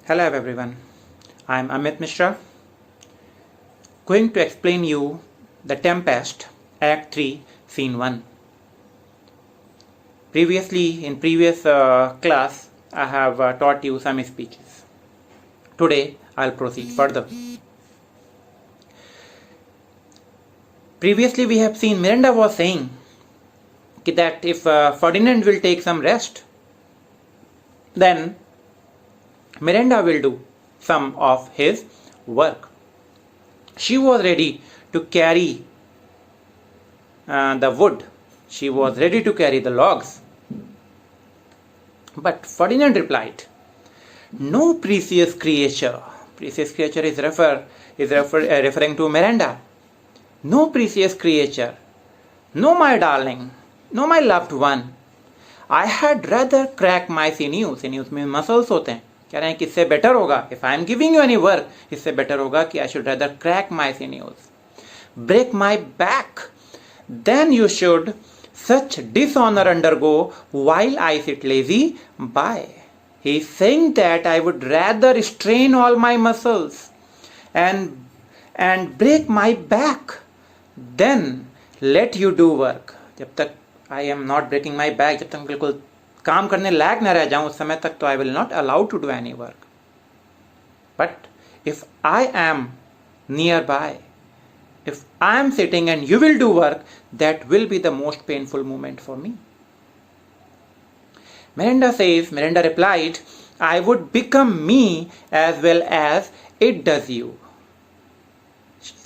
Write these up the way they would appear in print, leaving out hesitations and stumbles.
Hello everyone, I am Amit Mishra, going to explain you The Tempest, Act 3, Scene 1. Previously, in previous class, I have taught you some speeches. Today, I'll proceed further. Previously, we have seen Miranda was saying that if Ferdinand will take some rest, then Miranda will do some of his work. She was ready to carry the wood. She was ready to carry the logs. But Ferdinand replied, "No precious creature." Precious creature is referring to Miranda. "No precious creature. No, my darling. No, my loved one. I had rather crack my sinews." Sinews में muscles होते हैं. कह रहे हैं कि इससे better होगा, if I am giving you any work, इससे बेटर होगा कि I should rather crack my sinews, break my back, then you should such dishonor undergo while I sit lazy by. He is saying that I would rather strain all my muscles and break my back than let you do work. जब तक I am not breaking my back, जब तक बिल्कुल काम करने लायक न रह जाऊं उस समय तक तो I will not allow to do any work. But if I am nearby, if I am sitting and you will do work, that will be the most painful moment for me. Miranda replied, "I would become me as well as it does you."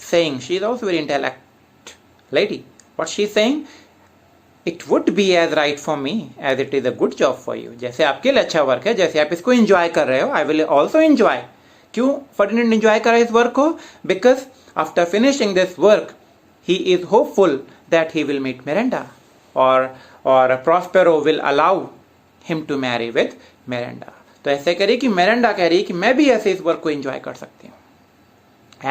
Saying, she is also very intellect lady. What she is saying, it would be as right for me as it is a good job for you. जैसे आपके लिए अच्छा work है, जैसे आप इसको enjoy कर रहे हो, I will also enjoy. क्यों Ferdinand enjoy कर रहा है इस वर्क को? Because after finishing this work, he is hopeful that he will meet Miranda, or Prospero will allow him to marry with Miranda. तो ऐसे करिए कि Miranda कह रही है कि मैं भी ऐसे इस वर्क को enjoy कर सकती हूँ.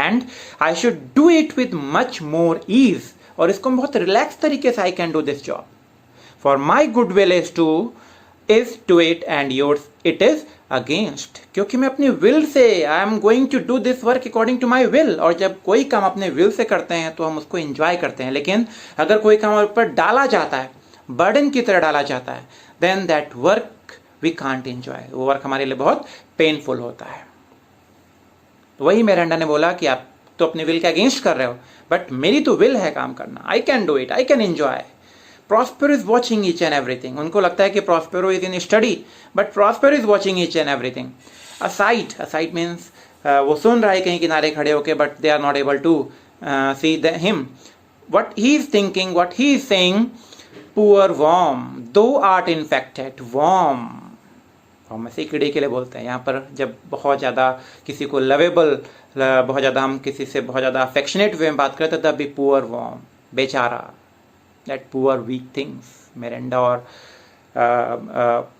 And I should do it with much more ease. और इसको बहुत रिलैक्स तरीके से I can do this job. For my good will is to it and yours it is against. क्योंकि मैं अपनी will से I am going to do this work according to my will. और जब कोई काम अपने will से करते हैं तो हम उसको enjoy करते हैं. लेकिन अगर कोई काम हमारे ऊपर डाला जाता है, burden की तरह डाला जाता है, then that work we can't enjoy. वो वर्क हमारे लिए बहुत पेनफुल होता है. वही मिरांडा ने बोला कि आप तो अपने विल के अगेंस्ट कर रहे हो, बट मेरी तो विल है काम करना. I can do it, I can enjoy. Prospero is watching each and everything. उनको लगता है कि Prospero is in study, but Prospero is watching each and everything. Aside means वो सुन रहा है कहीं किनारे खड़े होके, but they are not able to see him. What he is thinking, what he is saying, poor worm thou art infected. Worm ऐसे कीड़े के लिए बोलते हैं. यहाँ पर जब बहुत ज़्यादा किसी को लवेबल, बहुत ज़्यादा हम किसी से बहुत ज़्यादा अफेक्शनेट वे में बात करते तब भी पुअर वॉर्म, बेचारा, that poor weak things. Miranda और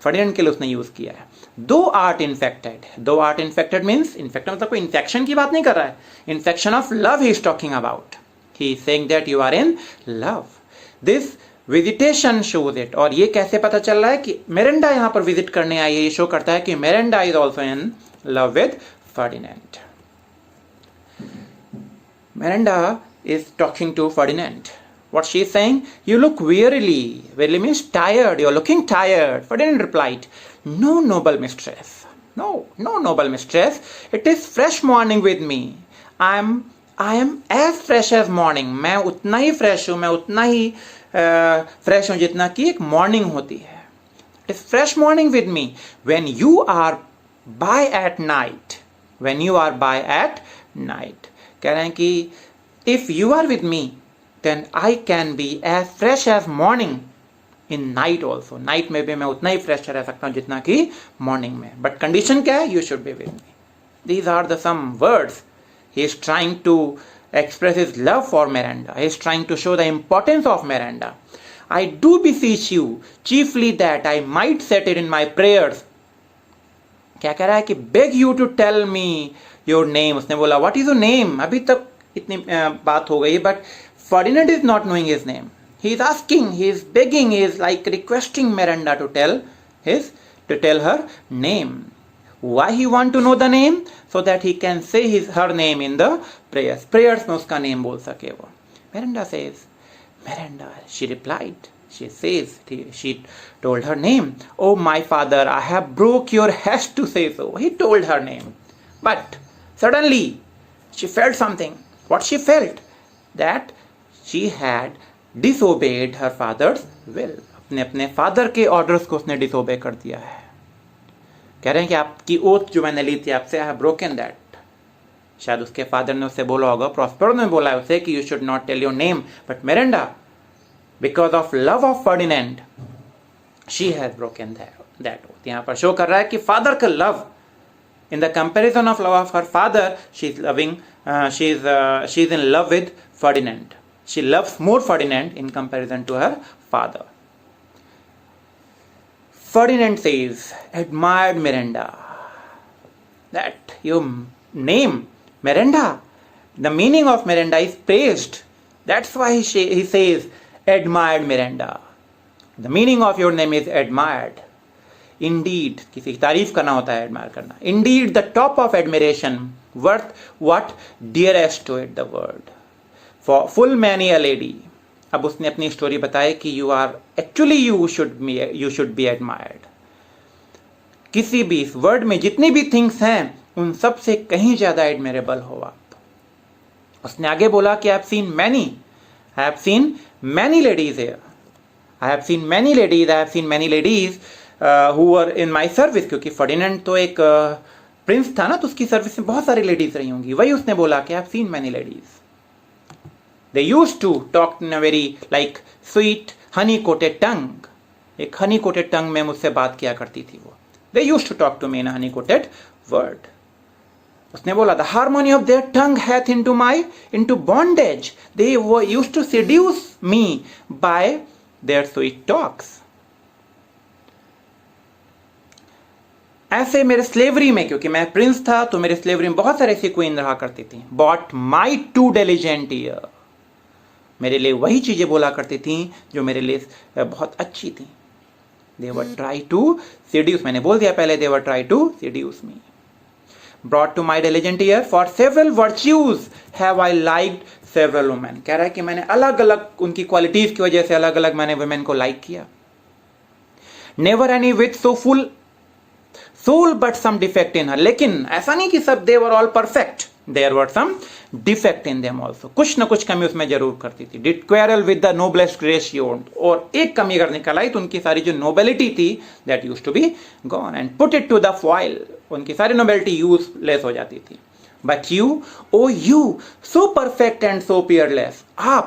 फर्डिनेंड के लिए उसने यूज़ किया है. दो आर्ट इन्फेक्टेड मीन्स, इन्फेक्टेड मतलब कोई इन्फेक्शन की बात नहीं कर रहा है. Infection of love he is talking about. He is saying that you are in love. This visitation shows it. और ये कैसे पता चल रहा है कि मिरांडा यहाँ पर विजिट करने आई है? ये शो करता है कि Miranda is also in love with Ferdinand. Miranda is talking to Ferdinand. What she is saying? "You look wearily." Wearily means tired. You are looking tired. Ferdinand replied, "No, noble mistress. No, noble mistress. It is fresh morning with me. I am as fresh as morning." मैं उतना ही fresh हूँ, मैं उतना ही fresh हूँ जितना कि एक morning होती है. It is fresh morning with me. When you are by at night. When you are by at night. कह रहे हैं कि if you are with me then I can be as fresh as morning in night also. Night में भी मैं उतना ही fresh रह सकता हूँ जितना कि मॉर्निंग में. बट कंडीशन क्या है? You should be with me. These are the some words. He is trying to express his love for Miranda. He is trying to show the importance of Miranda. "I do beseech you chiefly that I might set it in my prayers." क्या कह रहा है कि beg you to tell me your name. उसने बोला what is your name. अभी तक इतनी बात हो गई, but Ferdinand is not knowing his name. He is asking, he is begging, he is like requesting Miranda to tell her name. Why he want to know the name? So that he can say her name in the prayers. Prayers में उसका name बोल सके वो. Miranda says, Miranda, she replied. She says, she told her name. Oh my father, I have broke your hest to say so. He told her name. But suddenly she felt something. What she felt? That she had disobeyed her father's will. अपने father के orders को उसने disobey कर दिया है. कह रहे हैं कि आपकी ओथ जो मैंने ली थी आपसे, आई हैव ब्रोकन दैट. शायद उसके फादर ने उससे बोला होगा, प्रॉस्पेरो ने बोला है उसे कि you should not tell your name, but Miranda, because of love of Ferdinand, she has broken that oath. यहां पर शो कर रहा है कि फादर का love, in the comparison of love of her father, she is in love with Ferdinand. She loves more Ferdinand in comparison to her father. Ferdinand says, admired Miranda. That your name, Miranda, the meaning of Miranda is praised. That's why he says, admired Miranda. The meaning of your name is admired. Indeed, किसी की तारीफ करना होता है admire करना. Indeed, the top of admiration, worth what dearest to it the word. For full many a lady. अब उसने अपनी स्टोरी बताई कि you should be admired. किसी भी इस वर्ड में जितनी भी थिंग्स हैं उन सब से कहीं ज्यादा एडमिरेबल हो आप. उसने आगे बोला कि I have seen many ladies here. I have seen many ladies who were in my service. क्योंकि फर्डिनेंड तो एक प्रिंस था ना, तो उसकी सर्विस में बहुत सारी लेडीज रही होंगी. वही उसने बोला कि I have seen many ladies. They used to talk in a very like sweet honey coated tongue. एक honey coated tongue में मुझसे बात किया करती थी वो. They used to talk to me in a honey coated word. उसने बोला the harmony of their tongue hath into bondage. They used to seduce me by their sweet talks. ऐसे मेरे स्लेवरी में, क्योंकि मैं प्रिंस था तो मेरे स्लेवरी में बहुत सारे ऐसी क्वीन रहा करती थी. But my too diligent ear, मेरे लिए वही चीजें बोला करती थी जो मेरे लिए बहुत अच्छी थी. They were try to seduce, मैंने बोल दिया पहले, they were try to seduce me. Brought to my diligent ear for several virtues have I liked several women. कह रहा है कि मैंने अलग अलग उनकी क्वालिटीज की वजह से अलग अलग मैंने वुमेन को लाइक किया. Never any with so full soul but some defect in her. लेकिन ऐसा नहीं कि सब they were all perfect. There were some defect in them also. कुछ ना कुछ कमी उसमें जरूर करती थी. Did quarrel with the noblest grace she owned. और एक कमी अगर निकल आई तो उनकी सारी जो nobility थी that used to be gone and put it to the foil. उनकी सारी nobility useless हो जाती थी. But you, oh you, so perfect and so peerless. आप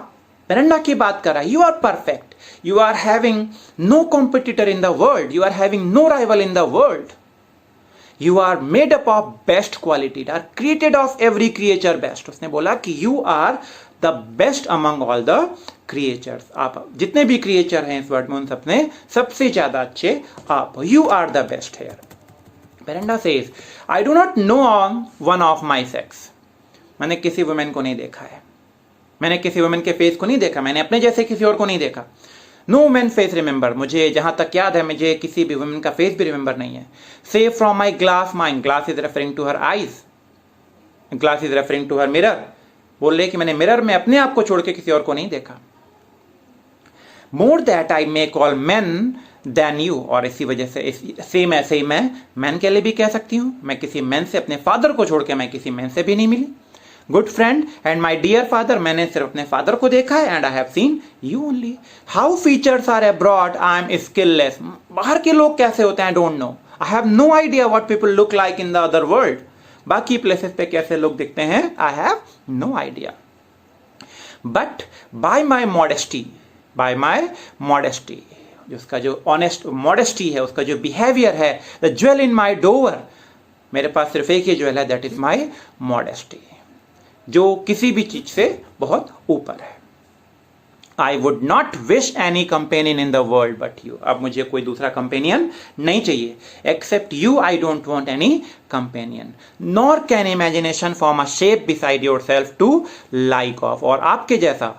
मिरांडा की बात कर रहा है. You are perfect. You are having no competitor in the world. You are having no rival in the world. You are made up of best quality, are created of every creature best. उसने बोला कि you are the best among all the creatures. आप जितने भी creature हैं इस world में उन सबने सबसे ज्यादा अच्छे आप. You are the best here. Miranda says, I do not know one of my sex. मैंने किसी वुमेन को नहीं देखा है. मैंने किसी वुमेन के फेस को नहीं देखा. मैंने अपने जैसे किसी और को नहीं देखा. नो वुमेन फेस रिमेंबर, मुझे जहां तक याद है मुझे किसी भी वुमेन का फेस भी रिमेंबर नहीं है. Save from my glass mind, glass is referring to her eyes, glass is referring to her mirror. बोल रहे कि मैंने मिरर में अपने आप को छोड़ के किसी और को नहीं देखा. More that I may call man than you, और इसी वजह से सेम ऐसे ही मैं मैन के लिए भी कह सकती हूं. मैं किसी मैन से, अपने फादर को छोड़ के मैं किसी मैन से भी नहीं मिली. Good friend and my dear father, मैंने सिर्फ अपने फादर को देखा है. And I have seen you only. How features are abroad, I am skilless. बाहर के लोग कैसे होते हैं don't know. I have no idea what people look like in the other world. बाकी प्लेसेस पे कैसे लोग दिखते हैं, I have no idea. But by my modesty, जिसका जो ऑनेस्ट मॉडेस्टी है, उसका जो बिहेवियर है, the jewel in my dower, मेरे पास सिर्फ एक ही ज्वेल है, दैट इज माई मॉडेस्टी, जो किसी भी चीज से बहुत ऊपर है. I would not wish any companion in the world but you. अब मुझे कोई दूसरा कंपेनियन नहीं चाहिए. Except you I don't want any companion. Nor can imagination form a shape beside yourself to like of. और आपके जैसा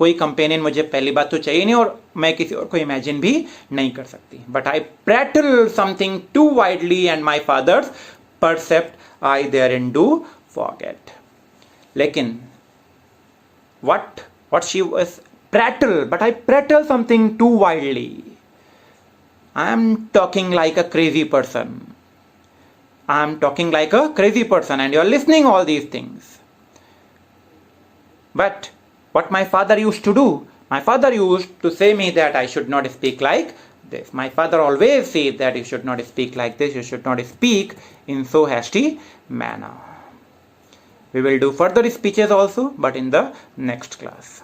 कोई कंपेनियन मुझे पहली बात तो चाहिए नहीं, और मैं किसी और को इमेजिन भी नहीं कर सकती. But I prattle something too wildly and my father's precept I therein do forget. लेकिन what she was prattle, but I prattle something too wildly. I am talking like a crazy person. I am talking like a crazy person and you are listening all these things. But what my father used to do, my father used to say me that I should not speak like this. My father always says that you should not speak like this, you should not speak in so hasty manner. We will do further speeches also, but in the next class.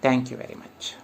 Thank you very much.